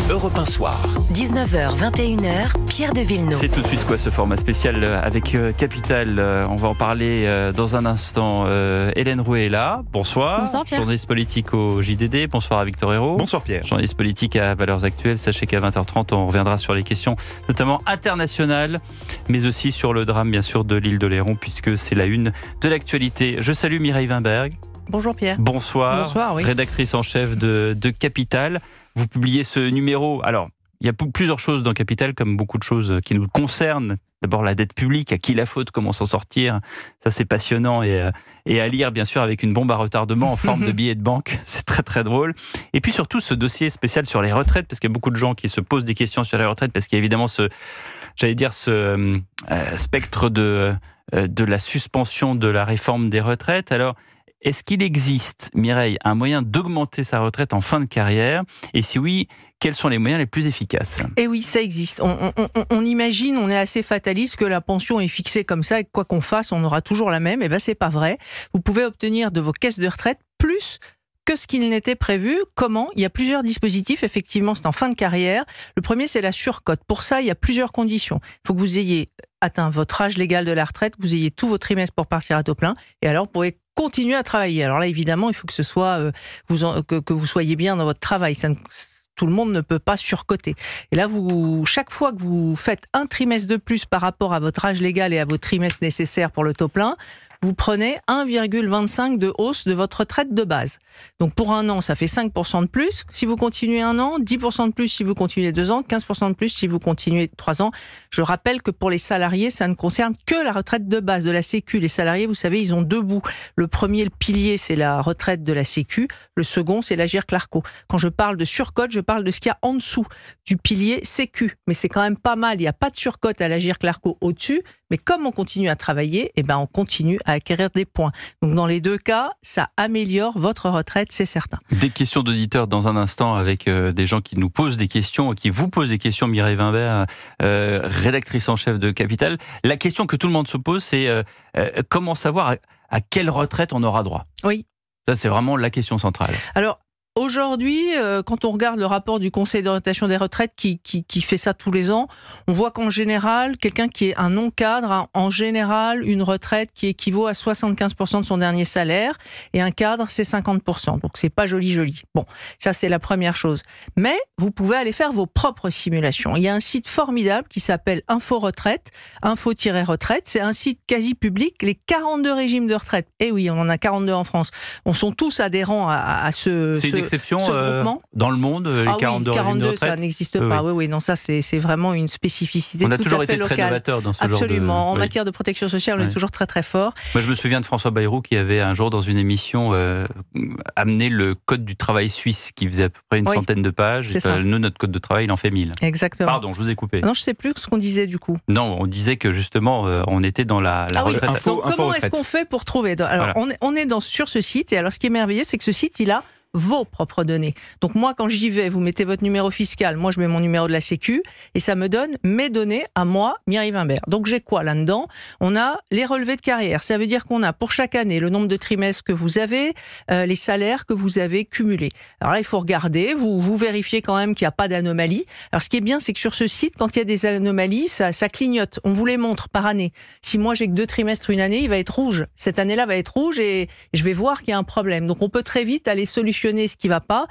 Europe 1 Soir. 19h, 21h, Pierre de Villeneuve. C'est tout de suite quoi ce format spécial avec Capital. On va en parler dans un instant. Hélène Rouet est là. Bonsoir. Bonsoir Pierre. Journaliste politique au JDD. Bonsoir à Victor Hérault. Bonsoir Pierre. Journaliste politique à Valeurs Actuelles. Sachez qu'à 20h30, on reviendra sur les questions notamment internationales, mais aussi sur le drame bien sûr de l'île d'Oléron, puisque c'est la une de l'actualité. Je salue Mireille Wimberg. Bonjour Pierre. Bonsoir. Bonsoir, oui. Rédactrice en chef de Capital. Vous publiez ce numéro. Alors, il y a plusieurs choses dans Capital, comme beaucoup de choses qui nous concernent. D'abord, la dette publique, à qui la faute, comment s'en sortir. Ça, c'est passionnant et à lire, bien sûr, avec une bombe à retardement en forme de billet de banque. C'est très, très drôle. Et puis, surtout, ce dossier spécial sur les retraites, parce qu'il y a beaucoup de gens qui se posent des questions sur les retraites, parce qu'il y a évidemment ce spectre de la suspension de la réforme des retraites. Alors, est-ce qu'il existe, Mireille, un moyen d'augmenter sa retraite en fin de carrière ? Et si oui, quels sont les moyens les plus efficaces ? Eh oui, ça existe. On imagine, on est assez fataliste que la pension est fixée comme ça et que quoi qu'on fasse, on aura toujours la même. Eh bien, c'est pas vrai. Vous pouvez obtenir de vos caisses de retraite plus que ce qu'il n'était prévu. Comment ? Il y a plusieurs dispositifs, effectivement, c'est en fin de carrière. Le premier, c'est la surcote. Pour ça, il y a plusieurs conditions. Il faut que vous ayez atteint votre âge légal de la retraite, que vous ayez tous vos trimestres pour partir à taux plein, et alors vous pourrez continuer à travailler. Alors là, évidemment, il faut que ce soit que vous soyez bien dans votre travail. Tout le monde ne peut pas surcoter. Et là, chaque fois que vous faites un trimestre de plus par rapport à votre âge légal et à vos trimestres nécessaires pour le taux plein, vous prenez 1,25 de hausse de votre retraite de base. Donc pour un an, ça fait 5% de plus. Si vous continuez un an, 10% de plus si vous continuez 2 ans, 15% de plus si vous continuez 3 ans. Je rappelle que pour les salariés, ça ne concerne que la retraite de base de la Sécu. Les salariés, vous savez, ils ont deux bouts. Le premier, le pilier, c'est la retraite de la Sécu. Le second, c'est l'Agirc-Arrco. Quand je parle de surcote, je parle de ce qu'il y a en dessous du pilier Sécu. Mais c'est quand même pas mal. Il n'y a pas de surcote à l'Agirc-Arrco au-dessus. Mais comme on continue à travailler, eh ben on continue à acquérir des points. Donc dans les deux cas, ça améliore votre retraite, c'est certain. Des questions d'auditeurs dans un instant avec des gens qui nous posent des questions, qui vous posent des questions. Mireille Wimberg, rédactrice en chef de Capital. La question que tout le monde se pose, c'est comment savoir à quelle retraite on aura droit ? Oui. Ça, c'est vraiment la question centrale. Alors, aujourd'hui, quand on regarde le rapport du Conseil d'orientation des retraites qui fait ça tous les ans, on voit qu'en général, quelqu'un qui est un non-cadre a en général une retraite qui équivaut à 75% de son dernier salaire et un cadre, c'est 50%. Donc, c'est pas joli. Bon, ça, c'est la première chose. Mais vous pouvez aller faire vos propres simulations. Il y a un site formidable qui s'appelle Info-Retraite, info-retraite. C'est un site quasi public. Les 42 régimes de retraite, eh oui, on en a 42 en France. On sont tous adhérents à ce exception dans le monde, les 42 régimes de retraite. Ça n'existe pas. Oui, non, ça c'est vraiment une spécificité tout à fait locale. On a toujours été très novateur dans ce genre de... Absolument. En matière de protection sociale, on est toujours très très fort. Moi, je me souviens de François Bayrou qui avait un jour dans une émission amené le code du travail suisse qui faisait à peu près une centaine de pages. Nous, notre code de travail, il en fait 1000. Exactement. Pardon, je vous ai coupé. Non, je ne sais plus ce qu'on disait du coup. Non, on disait que justement, on était dans la retraite. Donc, comment est-ce qu'on fait pour trouver ? Alors, voilà. on est sur ce site, et alors ce qui est merveilleux, c'est que ce site, il a vos propres données. Donc moi, quand j'y vais, vous mettez votre numéro fiscal, moi je mets mon numéro de la Sécu, et ça me donne mes données à moi, Mireille Wimberg. Donc j'ai quoi là-dedans ? On a les relevés de carrière. Ça veut dire qu'on a pour chaque année le nombre de trimestres que vous avez, les salaires que vous avez cumulés. Alors là, il faut regarder, vous vérifiez quand même qu'il n'y a pas d'anomalie. Alors ce qui est bien, c'est que sur ce site, quand il y a des anomalies, ça clignote. On vous les montre par année. Si moi j'ai que 2 trimestres une année, il va être rouge. Cette année-là va être rouge et je vais voir qu'il y a un problème. Donc on peut très vite aller solutionner ce qui ne va pas.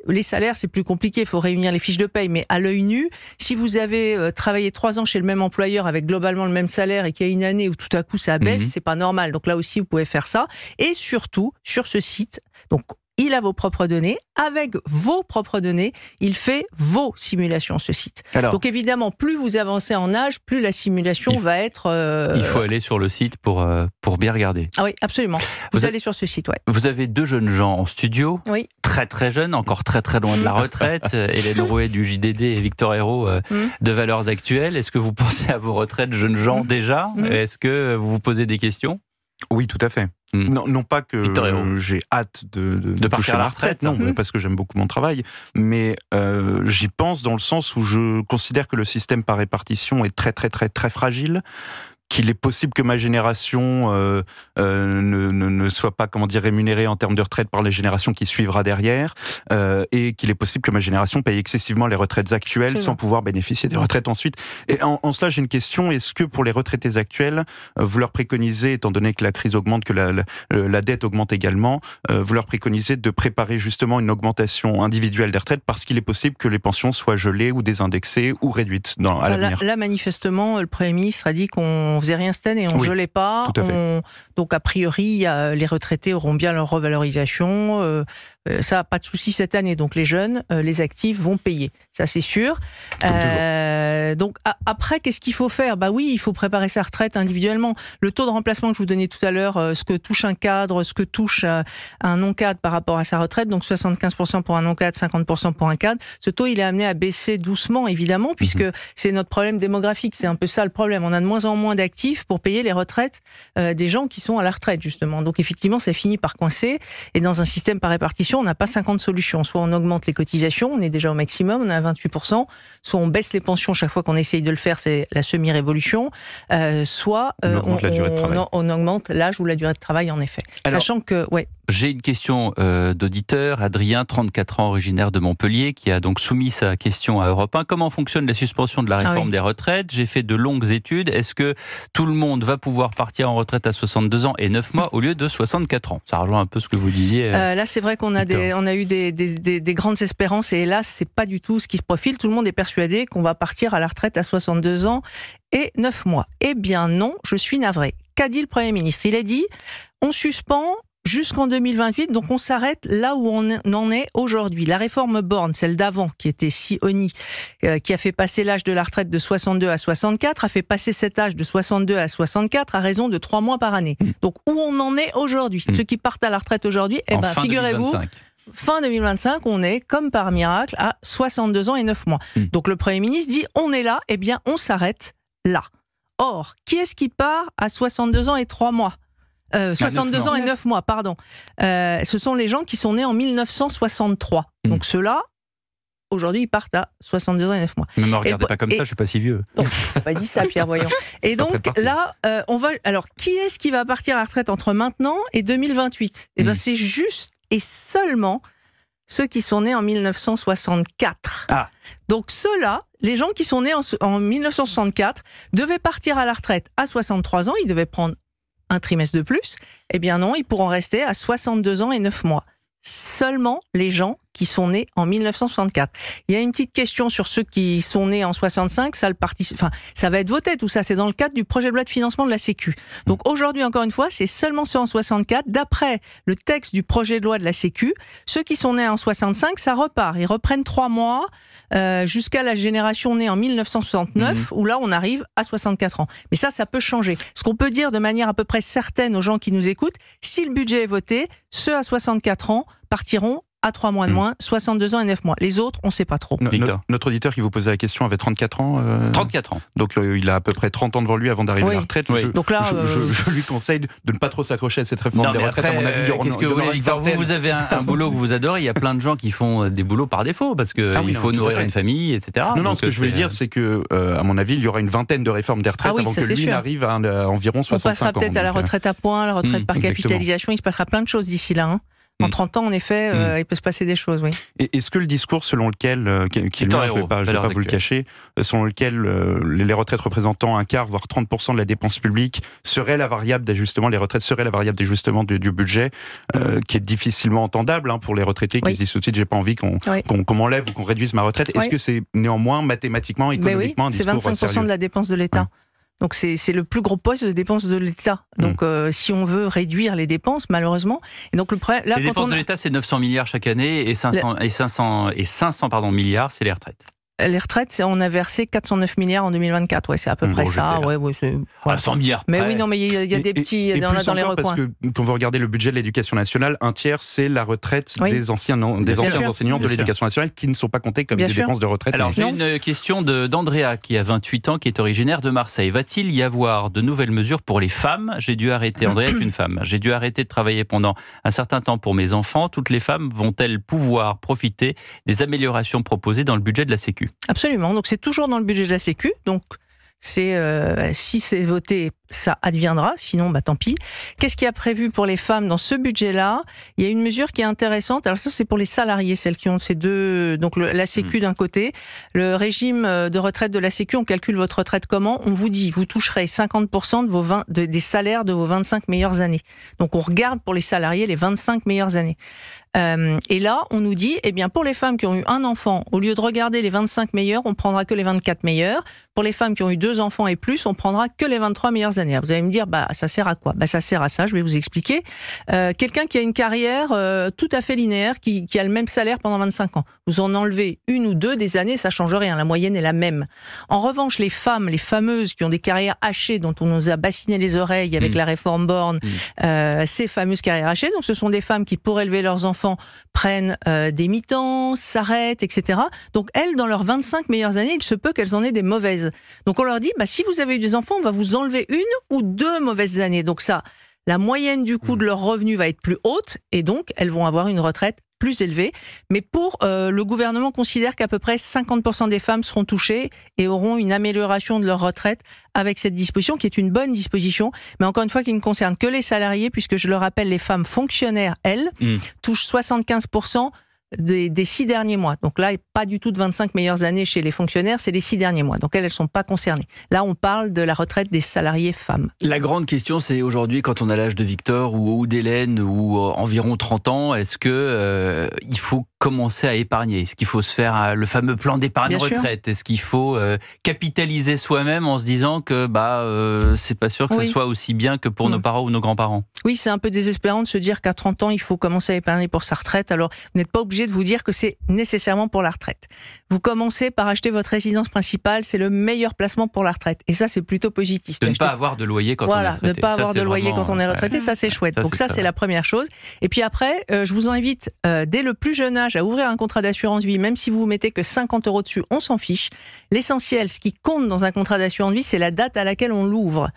Les salaires, c'est plus compliqué, il faut réunir les fiches de paye, mais à l'œil nu, si vous avez travaillé 3 ans chez le même employeur avec globalement le même salaire et qu'il y a une année où tout à coup ça baisse, c'est pas normal. Donc là aussi, vous pouvez faire ça. Et surtout, sur ce site, donc il a vos propres données. Avec vos propres données, il fait vos simulations, ce site. Alors, donc évidemment, plus vous avancez en âge, plus la simulation va être... Il faut aller sur le site pour bien regarder. Ah oui, absolument. Vous allez sur ce site, ouais. Vous avez 2 jeunes gens en studio, oui. Très très jeunes, encore très très loin de la retraite. Hélène Rouet du JDD et Victor Hérault de Valeurs Actuelles. Est-ce que vous pensez à vos retraites, jeunes gens, déjà ? Est-ce que vous vous posez des questions ? Oui, tout à fait. Non pas que j'ai hâte de toucher la retraite, non, parce que j'aime beaucoup mon travail, mais j'y pense dans le sens où je considère que le système par répartition est très très très très fragile, qu'il est possible que ma génération ne soit pas, rémunérée en termes de retraite par les générations qui suivra derrière, et qu'il est possible que ma génération paye excessivement les retraites actuelles sans pouvoir bénéficier des retraites ensuite. Et en cela, j'ai une question. Est-ce que pour les retraités actuels, vous leur préconisez, étant donné que la crise augmente, que la dette augmente également, vous leur préconisez de préparer justement une augmentation individuelle des retraites parce qu'il est possible que les pensions soient gelées ou désindexées ou réduites à l'avenir? Là, manifestement, le Premier ministre a dit qu'on faisait rien cette année, on ne gelait pas. Donc, a priori, les retraités auront bien leur revalorisation. Ça, pas de souci cette année. Donc, les jeunes, les actifs vont payer. Ça, c'est sûr. Donc, après, qu'est-ce qu'il faut faire? Bah oui, il faut préparer sa retraite individuellement. Le taux de remplacement que je vous donnais tout à l'heure, ce que touche un cadre, ce que touche un non-cadre par rapport à sa retraite, donc 75% pour un non-cadre, 50% pour un cadre, ce taux, il est amené à baisser doucement, évidemment, puisque c'est notre problème démographique. C'est un peu ça le problème. On a de moins en moins d'actifs pour payer les retraites des gens qui sont à la retraite, justement. Donc, effectivement, ça finit par coincer. Et dans un système par répartition, on n'a pas 50 solutions. Soit on augmente les cotisations, on est déjà au maximum, on est à 28%. Soit on baisse les pensions chaque fois qu'on essaye de le faire, c'est la semi-révolution. Soit on augmente l'âge ou la durée de travail, en effet. Alors, sachant que... J'ai une question d'auditeur, Adrien, 34 ans, originaire de Montpellier, qui a donc soumis sa question à Europe 1. Comment fonctionne la suspension de la réforme des retraites? J'ai fait de longues études. Est-ce que tout le monde va pouvoir partir en retraite à 62 ans et 9 mois au lieu de 64 ans? Ça rejoint un peu ce que vous disiez. Là, c'est vrai qu'on a eu des grandes espérances et hélas, c'est pas du tout ce qui se profile. Tout le monde est persuadé qu'on va partir à la retraite à 62 ans et 9 mois. Eh bien non, je suis navré. Qu'a dit le Premier ministre? Il a dit, on suspend jusqu'en 2028, donc on s'arrête là où on en est aujourd'hui. La réforme Borne, celle d'avant, qui était si honnie, qui a fait passer l'âge de la retraite de 62 à 64, a fait passer cet âge de 62 à 64 à raison de 3 mois par année. Donc où on en est aujourd'hui? Ceux qui partent à la retraite aujourd'hui, figurez-vous, fin 2025, on est, comme par miracle, à 62 ans et 9 mois. Donc le Premier ministre dit, on est là, eh bien on s'arrête là. Or, qui est-ce qui part à 62 ans et 3 mois 62 ans et 9 mois, pardon. Ce sont les gens qui sont nés en 1963. Donc ceux-là, aujourd'hui, ils partent à 62 ans et 9 mois. Ne me regardez pas comme ça, je ne suis pas si vieux. Non, je n'ai pas dit ça, Pierre, voyons. Et donc là, alors, qui est-ce qui va partir à la retraite entre maintenant et 2028 ? Eh bien, c'est juste et seulement ceux qui sont nés en 1964. Donc ceux-là, les gens qui sont nés en 1964, devaient partir à la retraite à 63 ans, ils devaient prendre un trimestre de plus, eh bien non, ils pourront rester à 62 ans et 9 mois. Seulement les gens qui sont nés en 1964. Il y a une petite question sur ceux qui sont nés en 65, ça va être voté, tout ça, c'est dans le cadre du projet de loi de financement de la Sécu. Donc aujourd'hui, encore une fois, c'est seulement ceux en 64. D'après le texte du projet de loi de la Sécu, ceux qui sont nés en 65, ça repart. Ils reprennent 3 mois jusqu'à la génération née en 1969, où là, on arrive à 64 ans. Mais ça peut changer. Ce qu'on peut dire de manière à peu près certaine aux gens qui nous écoutent, si le budget est voté, ceux à 64 ans partiront à 3 mois de moins, 62 ans et 9 mois. Les autres, on ne sait pas trop. Notre auditeur qui vous posait la question avait 34 ans. 34 ans. Donc il a à peu près 30 ans devant lui avant d'arriver à la retraite. Donc là, je lui conseille de ne pas trop s'accrocher à cette réforme des retraites. Après, à mon avis, qu'est-ce que vous avez un boulot que vous adorez. Il y a plein de gens qui font des boulots par défaut parce qu'il faut nourrir une famille, etc. Non, ce que je voulais dire, c'est que, à mon avis, il y aura une vingtaine de réformes des retraites avant que lui n'arrive à environ 65 ans. On passera peut-être à la retraite à points, la retraite par capitalisation. Il se passera plein de choses d'ici là. En 30 ans, en effet, il peut se passer des choses, oui. Et est-ce que le discours selon lequel, je ne vais pas vous le cacher, selon lequel les retraites représentant un quart, voire 30% de la dépense publique, serait la variable d'ajustement, les retraites seraient la variable d'ajustement du budget, qui est difficilement entendable pour les retraités qui se disent tout de suite, j'ai pas envie qu'on m'enlève ou qu'on réduise ma retraite. Est-ce que c'est néanmoins mathématiquement, économiquement, un discours sérieux ? C'est 25% de la dépense de l'État. Donc c'est le plus gros poste de dépenses de l'État. Donc si on veut réduire les dépenses, malheureusement, et donc les dépenses de l'État, c'est 900 milliards chaque année et 500 milliards, c'est les retraites. Les retraites, on a versé 409 milliards en 2024. Ouais, c'est à peu près ça. À 100 milliards. Mais oui, non, mais il y a des petits dans les recoins. Parce que quand vous regardez le budget de l'éducation nationale, un tiers, c'est la retraite des anciens enseignants de l'éducation nationale qui ne sont pas comptés comme des dépenses de retraite. Alors, j'ai une question d'Andrea qui a 28 ans, qui est originaire de Marseille. Va-t-il y avoir de nouvelles mesures pour les femmes ? Andrea est une femme. J'ai dû arrêter de travailler pendant un certain temps pour mes enfants. Toutes les femmes vont-elles pouvoir profiter des améliorations proposées dans le budget de la Sécu ? Absolument, donc c'est toujours dans le budget de la Sécu, donc si c'est voté ça adviendra, sinon tant pis. Qu'est-ce qu'il y a prévu pour les femmes dans ce budget-là? Il y a une mesure qui est intéressante. Alors ça, c'est pour les salariés, celles qui ont ces deux, donc la Sécu d'un côté, le régime de retraite de la Sécu. On calcule votre retraite comment? On vous dit, vous toucherez 50% des salaires de vos 25 meilleures années. Donc on regarde pour les salariés les 25 meilleures années. Et là, on nous dit, pour les femmes qui ont eu un enfant, au lieu de regarder les 25 meilleurs, on prendra que les 24 meilleurs. Pour les femmes qui ont eu 2 enfants et plus, on prendra que les 23 meilleures années. Vous allez me dire, ça sert à quoi? Ça sert à ça, je vais vous expliquer. Quelqu'un qui a une carrière tout à fait linéaire, qui a le même salaire pendant 25 ans. Vous en enlevez 1 ou 2 des années, ça change rien. La moyenne est la même. En revanche, les femmes, les fameuses qui ont des carrières hachées, dont on nous a bassiné les oreilles avec la réforme Borne, ces fameuses carrières hachées, donc ce sont des femmes qui, pour élever leurs enfants, prennent des mi-temps, s'arrêtent, etc. Donc elles, dans leurs 25 meilleures années, il se peut qu'elles en aient des mauvaises. Donc on leur dit, si vous avez eu des enfants, on va vous enlever 1 ou 2 mauvaises années. Donc ça, la moyenne du coût de leur revenu va être plus haute, et donc elles vont avoir une retraite plus élevée. Mais le gouvernement considère qu'à peu près 50% des femmes seront touchées et auront une amélioration de leur retraite avec cette disposition, qui est une bonne disposition, mais encore une fois, qui ne concerne que les salariés, puisque je le rappelle, les femmes fonctionnaires, elles, touchent 75% des 6 derniers mois. Donc là, pas du tout de 25 meilleures années chez les fonctionnaires, c'est les 6 derniers mois. Donc elles sont pas concernées. Là, on parle de la retraite des salariés femmes. La grande question, c'est aujourd'hui, quand on a l'âge de Victor ou d'Hélène ou environ 30 ans, est-ce que il faut commencer à épargner? Est-ce qu'il faut se faire le fameux plan d'épargne retraite? Est-ce qu'il faut capitaliser soi-même en se disant que c'est pas sûr que ce soit aussi bien que pour nos parents ou nos grands-parents? Oui, c'est un peu désespérant de se dire qu'à 30 ans, il faut commencer à épargner pour sa retraite. Alors, vous n'êtes pas obligé de vous dire que c'est nécessairement pour la retraite. Vous commencez par acheter votre résidence principale, c'est le meilleur placement pour la retraite. Et ça, c'est plutôt positif. De ne pas avoir de loyer quand on est retraité. De ne pas avoir de loyer quand on est retraité, ça c'est chouette. Donc ça, c'est la première chose. Et puis après, je vous invite, dès le plus jeune âge, à ouvrir un contrat d'assurance vie, même si vous mettez que 50 € dessus, on s'en fiche. L'essentiel, ce qui compte dans un contrat d'assurance vie, c'est la date à laquelle on l'ouvre.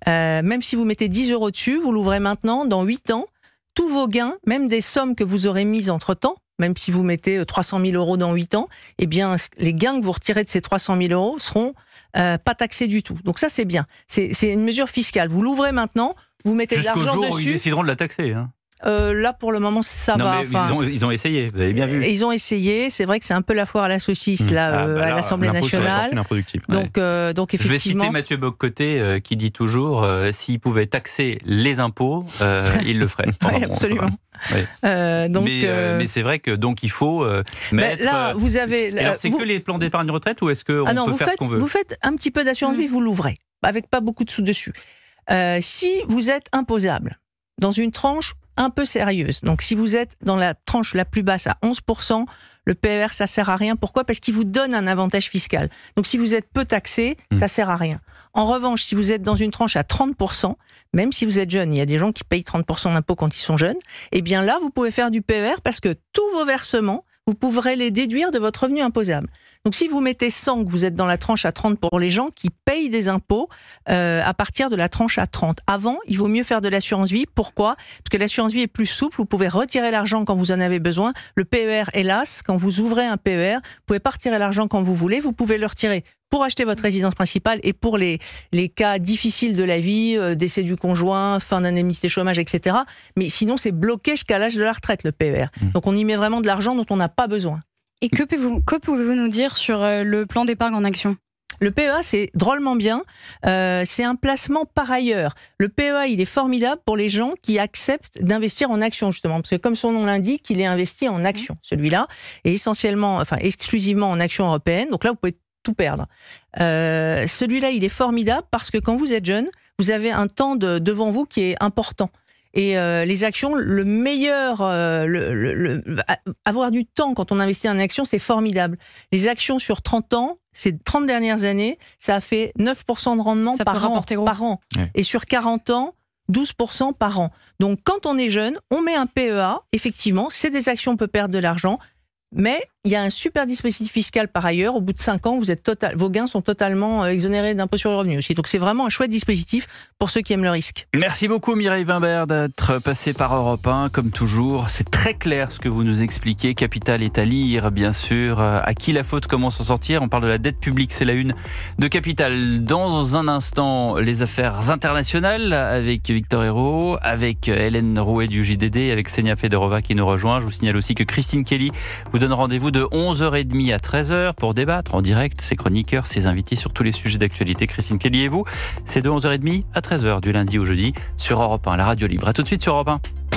Même si vous mettez 10 € dessus, vous l'ouvrez maintenant, dans 8 ans, tous vos gains, même des sommes que vous aurez mises entre-temps, même si vous mettez 300 000 € dans 8 ans, les gains que vous retirez de ces 300 000 € seront pas taxés du tout. Donc ça, c'est bien. C'est une mesure fiscale. Vous l'ouvrez maintenant, vous mettez de l'argent dessus. Jusqu'au jour où ils décideront de la taxer, hein. Là, pour le moment, ça va. Mais ils ont essayé, vous avez bien vu. Ils ont essayé, c'est vrai que c'est un peu la foire à la saucisse à l'Assemblée nationale. Donc effectivement. Je vais citer Mathieu Bock-Côté qui dit toujours s'il pouvait taxer les impôts, il le ferait. Oui, absolument. Oui. Mais c'est vrai que donc il faut mettre. Là, vous avez. Alors, c'est que les plans d'épargne retraite ou est-ce qu'on peut faire ce qu'on veut? Vous faites un petit peu d'assurance vie, vous l'ouvrez, avec pas beaucoup de sous dessus. Si vous êtes imposable dans une tranche un peu sérieuse. Donc, si vous êtes dans la tranche la plus basse à 11%, le PER, ça sert à rien. Pourquoi? Parce qu'il vous donne un avantage fiscal. Donc, si vous êtes peu taxé, ça sert à rien. En revanche, si vous êtes dans une tranche à 30%, même si vous êtes jeune, il y a des gens qui payent 30% d'impôts quand ils sont jeunes, eh bien là, vous pouvez faire du PER parce que tous vos versements, vous pourrez les déduire de votre revenu imposable. Donc, si vous mettez 100, que vous êtes dans la tranche à 30 pour les gens qui payent des impôts à partir de la tranche à 30. Avant, il vaut mieux faire de l'assurance vie. Pourquoi? Parce que l'assurance vie est plus souple. Vous pouvez retirer l'argent quand vous en avez besoin. Le PER, hélas, quand vous ouvrez un PER, vous pouvez pas retirer l'argent quand vous voulez. Vous pouvez le retirer pour acheter votre résidence principale et pour les cas difficiles de la vie, décès du conjoint, fin d'indemnité chômage, etc. Mais sinon, c'est bloqué jusqu'à l'âge de la retraite, le PER. Donc, on y met vraiment de l'argent dont on n'a pas besoin. Et que pouvez-vous nous dire sur le plan d'épargne en action? Le PEA, c'est drôlement bien. C'est un placement par ailleurs. Le PEA, il est formidable pour les gens qui acceptent d'investir en actions, justement. Parce que comme son nom l'indique, il est investi en actions, celui-là. Et exclusivement en actions européennes. Donc là, vous pouvez tout perdre. Celui-là, il est formidable parce que quand vous êtes jeune, vous avez un temps devant vous qui est important. Et les actions, le meilleur, avoir du temps quand on investit en actions, c'est formidable. Les actions sur 30 ans, ces 30 dernières années, ça a fait 9% de rendement par an. Ouais. Et sur 40 ans, 12% par an. Donc quand on est jeune, on met un PEA, effectivement, c'est des actions, on peut perdre de l'argent, mais Il y a un super dispositif fiscal par ailleurs. Au bout de 5 ans, vos gains sont totalement exonérés d'impôt sur le revenu aussi. Donc c'est vraiment un chouette dispositif pour ceux qui aiment le risque. Merci beaucoup Mireille Wimbert d'être passée par Europe 1. Comme toujours, c'est très clair ce que vous nous expliquez. Capital est à lire, bien sûr. À qui la faute, comment s'en sortir? On parle de la dette publique, c'est la une de Capital. Dans un instant, les affaires internationales avec Victor Hérault, avec Hélène Rouet du JDD, avec Senia Fedorova qui nous rejoint. Je vous signale aussi que Christine Kelly vous donne rendez-vous de 11h30 à 13h pour débattre en direct, ses chroniqueurs, ses invités sur tous les sujets d'actualité. Christine Kelly et vous, c'est de 11h30 à 13h du lundi au jeudi sur Europe 1, la radio libre. À tout de suite sur Europe 1.